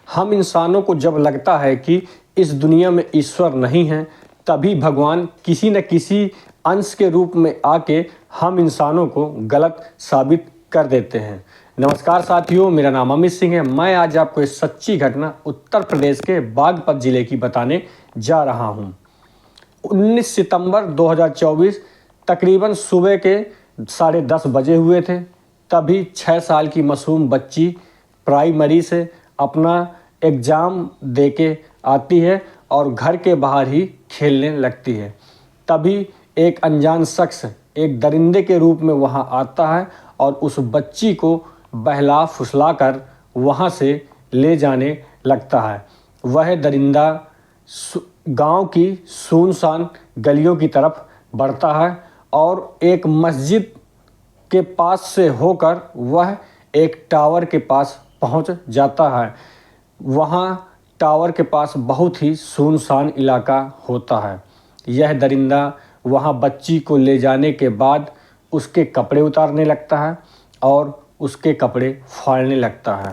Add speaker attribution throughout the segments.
Speaker 1: हम इंसानों को जब लगता है कि इस दुनिया में ईश्वर नहीं है, तभी भगवान किसी न किसी अंश के रूप में आके हम इंसानों को गलत साबित कर देते हैं। नमस्कार साथियों, मेरा नाम अमित सिंह है। मैं आज आपको एक सच्ची घटना उत्तर प्रदेश के बागपत जिले की बताने जा रहा हूं। 19 सितंबर 2024 तकरीबन सुबह के 10:30 बजे हुए थे। तभी 6 साल की मासूम बच्ची प्राइमरी से अपना एग्ज़ाम देके आती है और घर के बाहर ही खेलने लगती है। तभी एक अनजान शख्स एक दरिंदे के रूप में वहां आता है और उस बच्ची को बहला फुसला कर वहाँ से ले जाने लगता है। वह दरिंदा गांव की सुनसान गलियों की तरफ बढ़ता है और एक मस्जिद के पास से होकर वह एक टावर के पास पहुंच जाता है। वहां टावर के पास बहुत ही सुनसान इलाका होता है। यह दरिंदा वहां बच्ची को ले जाने के बाद उसके कपड़े उतारने लगता है और उसके कपड़े फाड़ने लगता है।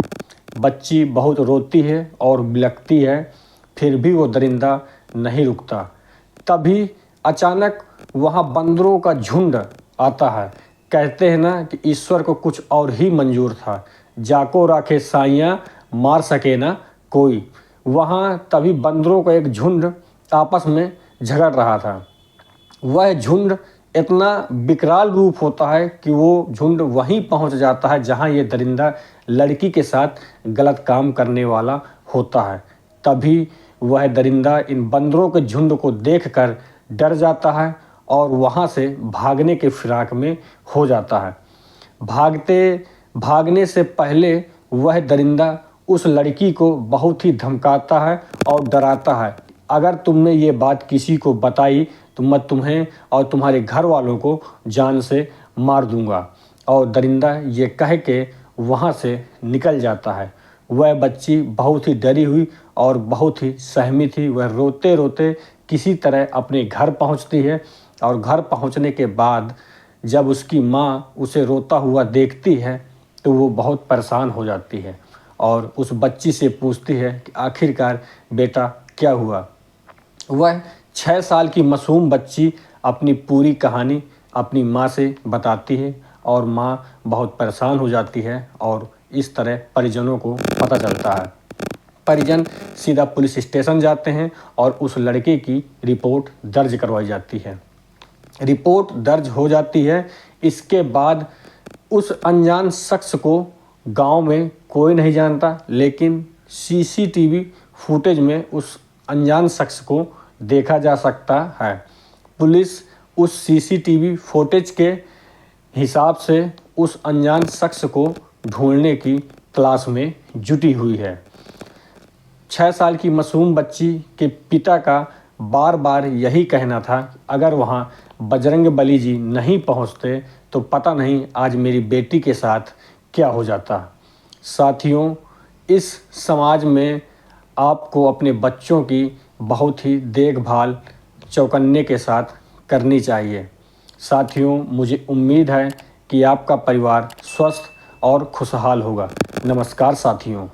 Speaker 1: बच्ची बहुत रोती है और बिलखती है, फिर भी वो दरिंदा नहीं रुकता। तभी अचानक वहाँ बंदरों का झुंड आता है। कहते हैं ना कि ईश्वर को कुछ और ही मंजूर था, जाको राखे साइयाँ मार सके ना कोई। वहाँ तभी बंदरों का एक झुंड आपस में झगड़ रहा था। वह झुंड इतना विकराल रूप होता है कि वो झुंड वहीं पहुंच जाता है जहां ये दरिंदा लड़की के साथ गलत काम करने वाला होता है। तभी वह दरिंदा इन बंदरों के झुंड को देखकर डर जाता है और वहां से भागने के फिराक में हो जाता है। भागने से पहले वह दरिंदा उस लड़की को बहुत ही धमकाता है और डराता है, अगर तुमने ये बात किसी को बताई तो मैं तुम्हें और तुम्हारे घर वालों को जान से मार दूंगा। और दरिंदा ये कह के वहाँ से निकल जाता है। वह बच्ची बहुत ही डरी हुई और बहुत ही सहमी थी। वह रोते रोते किसी तरह अपने घर पहुँचती है और घर पहुँचने के बाद जब उसकी माँ उसे रोता हुआ देखती है तो वो बहुत परेशान हो जाती है और उस बच्ची से पूछती है कि आखिरकार बेटा क्या हुआ। वह 6 साल की मासूम बच्ची अपनी पूरी कहानी अपनी माँ से बताती है और माँ बहुत परेशान हो जाती है और इस तरह परिजनों को पता चलता है। परिजन सीधा पुलिस स्टेशन जाते हैं और उस लड़के की रिपोर्ट दर्ज करवाई जाती है। रिपोर्ट दर्ज हो जाती है। इसके बाद उस अनजान शख्स को गांव में कोई नहीं जानता, लेकिन सीसीटीवी फुटेज में उस अनजान शख्स को देखा जा सकता है। पुलिस उस सीसीटीवी फुटेज के हिसाब से उस अनजान शख्स को ढूंढने की तलाश में जुटी हुई है। 6 साल की मासूम बच्ची के पिता का बार बार यही कहना था, अगर वहाँ बजरंगबली जी नहीं पहुँचते तो पता नहीं आज मेरी बेटी के साथ क्या हो जाता। साथियों, इस समाज में आपको अपने बच्चों की बहुत ही देखभाल चौकन्ने के साथ करनी चाहिए। साथियों, मुझे उम्मीद है कि आपका परिवार स्वस्थ और खुशहाल होगा। नमस्कार साथियों।